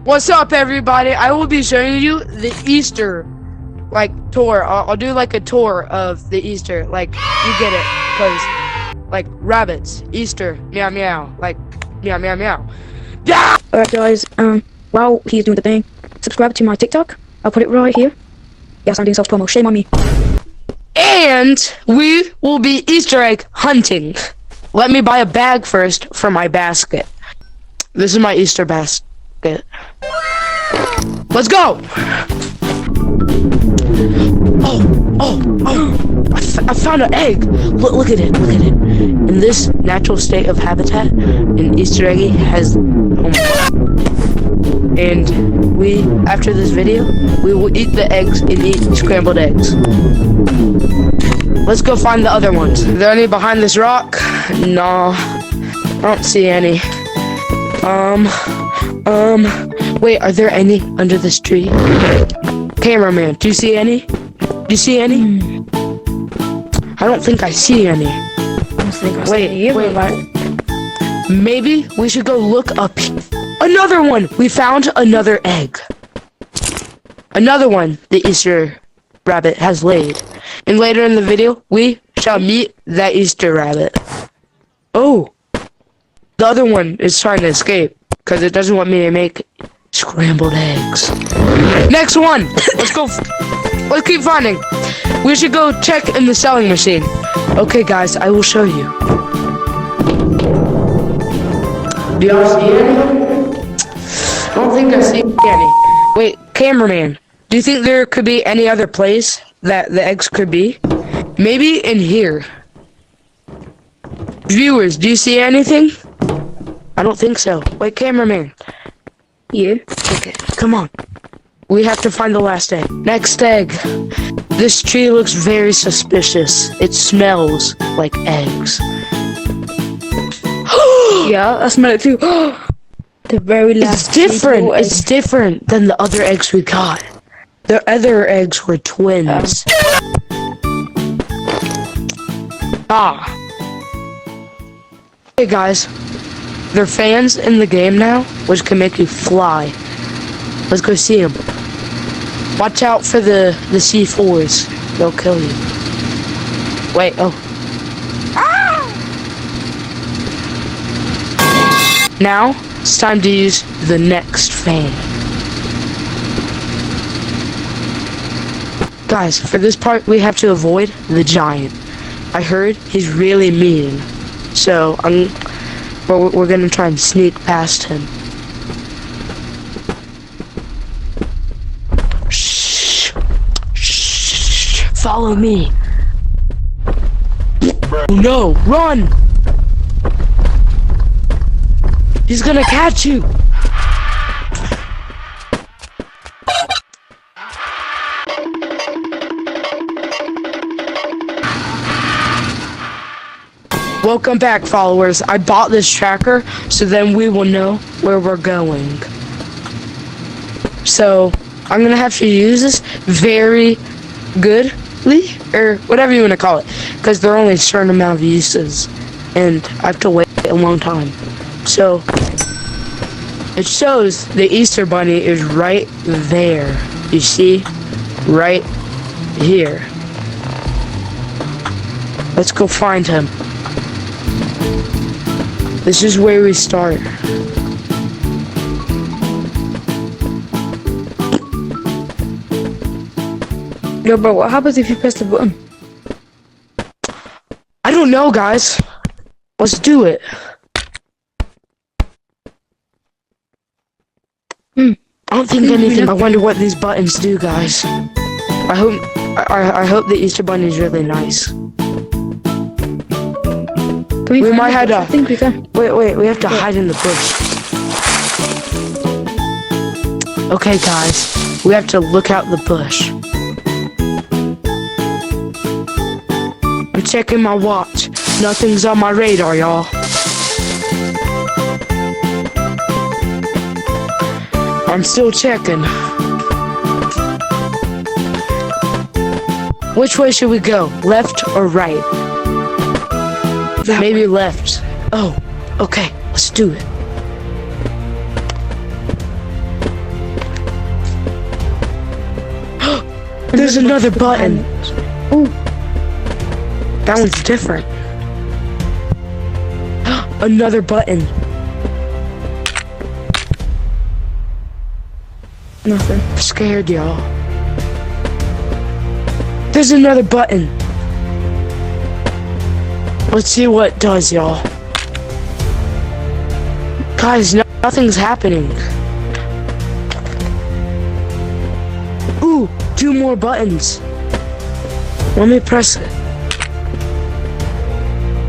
What's up, everybody? I will be showing you the Easter, tour. I'll do, a tour of the Easter. You get it. Because, rabbits. Easter. Meow, meow. Meow, meow, meow. Yeah! Alright, guys. While he's doing the thing, subscribe to my TikTok. I'll put it right here. Yes, I'm doing self-promo. Shame on me. And we will be Easter egg hunting. Let me buy a bag first for my basket. This is my Easter basket. Let's go! I found an egg! Look at it, look at it. In this natural state of habitat, an Easter egg has... And we, after this video, we will eat the eggs and eat scrambled eggs. Let's go find the other ones. Are there any behind this rock? No, I don't see any. Wait, are there any under this tree? Cameraman, do you see any? Do you see any? I don't think I see any. Wait. Maybe we should go look up. Another one! We found another egg. Another one the Easter rabbit has laid. And later in the video, we shall meet that Easter rabbit. Oh! The other one is trying to escape because it doesn't want me to make scrambled eggs. Next one! Let's go. Let's keep finding. We should go check in the selling machine. Okay, guys, I will show you. Do y'all see any? I don't think I see any. Wait, cameraman, do you think there could be any other place that the eggs could be? Maybe in here. Viewers, do you see anything? I don't think so. Wait, cameraman. Yeah. Okay, come on. We have to find the last egg. Next egg. This tree looks very suspicious. It smells like eggs. Yeah, I smell it too. The very last. It's different. It's different than the other eggs we got. The other eggs were twins. Hey guys, there are fans in the game now, which can make you fly. Let's go see them. Watch out for the C4s. They'll kill you. Wait, oh. Now, it's time to use the next fan. Guys, for this part, we have to avoid the giant. I heard he's really mean. So, we're gonna try and sneak past him. Shh. Shh. Follow me. No, run! He's gonna catch you! Welcome back, followers. I bought this tracker so then we will know where we're going. So, I'm gonna have to use this very goodly, or whatever you wanna call it, because there are only a certain amount of uses, and I have to wait a long time. So, it shows the Easter Bunny is right there. You see? Right here. Let's go find him. This is where we start. Yo, bro, what happens if you press the button? I don't know, guys. Let's do it. I don't think anything. I wonder what these buttons do, guys. I hope the Easter Bunny is really nice. We might have to. I think we can. Wait. We have to hide in the bush. Okay, guys. We have to look out the bush. I'm checking my watch. Nothing's on my radar, y'all. I'm still checking. Which way should we go? Left or right? Maybe left. Oh, okay. Let's do it. There's another button. Ooh, That one's different. Another button. nothing. I'm scared, y'all. There's another button. Let's see what it does, y'all. Guys, nothing's happening. Ooh, 2 more buttons. Let me press it.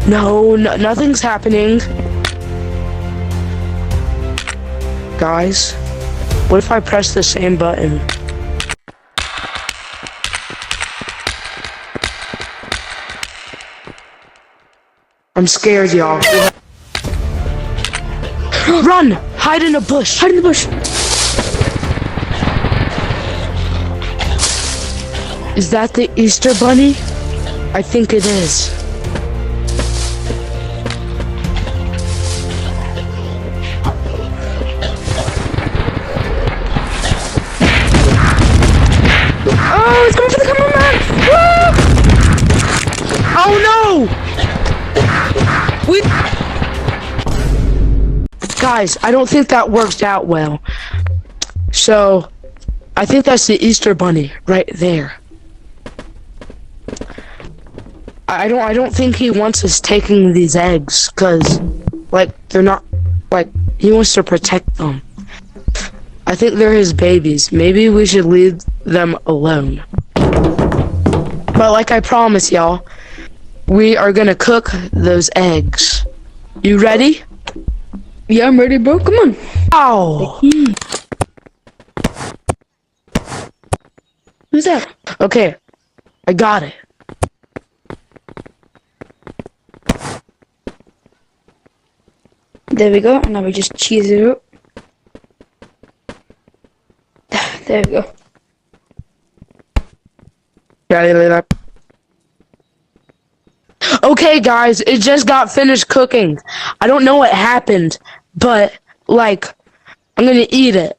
No, nothing's happening. Guys, what if I press the same button? I'm scared, y'all. Run! Hide in a bush! Hide in the bush. Is that the Easter Bunny? I think it is. Oh, it's coming for the cameraman! Woo! Oh no! Guys, I don't think that worked out well. So, I think that's the Easter Bunny right there. I don't think he wants us taking these eggs, cause like they're not like he wants to protect them. I think they're his babies. Maybe we should leave them alone. But like I promised y'all, we are gonna cook those eggs. You ready? Yeah, I'm ready, bro. Come on. Ow! Who's that? Okay, I got it. There we go. And now we just cheese it up. There we go. Okay, guys, it just got finished cooking. I don't know what happened, but like, I'm gonna eat it.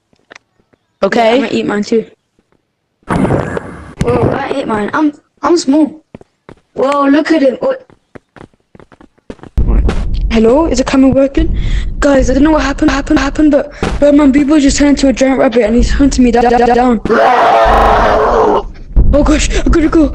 Yeah, Okay? I'm gonna eat mine too. Whoa, I ate mine. I'm small. Whoa, look at him. What? Hello, is the camera working? Guys, I don't know what happened, but Birdman Bieber just turned into a giant rabbit and he's hunting me down. Oh gosh, I gotta go.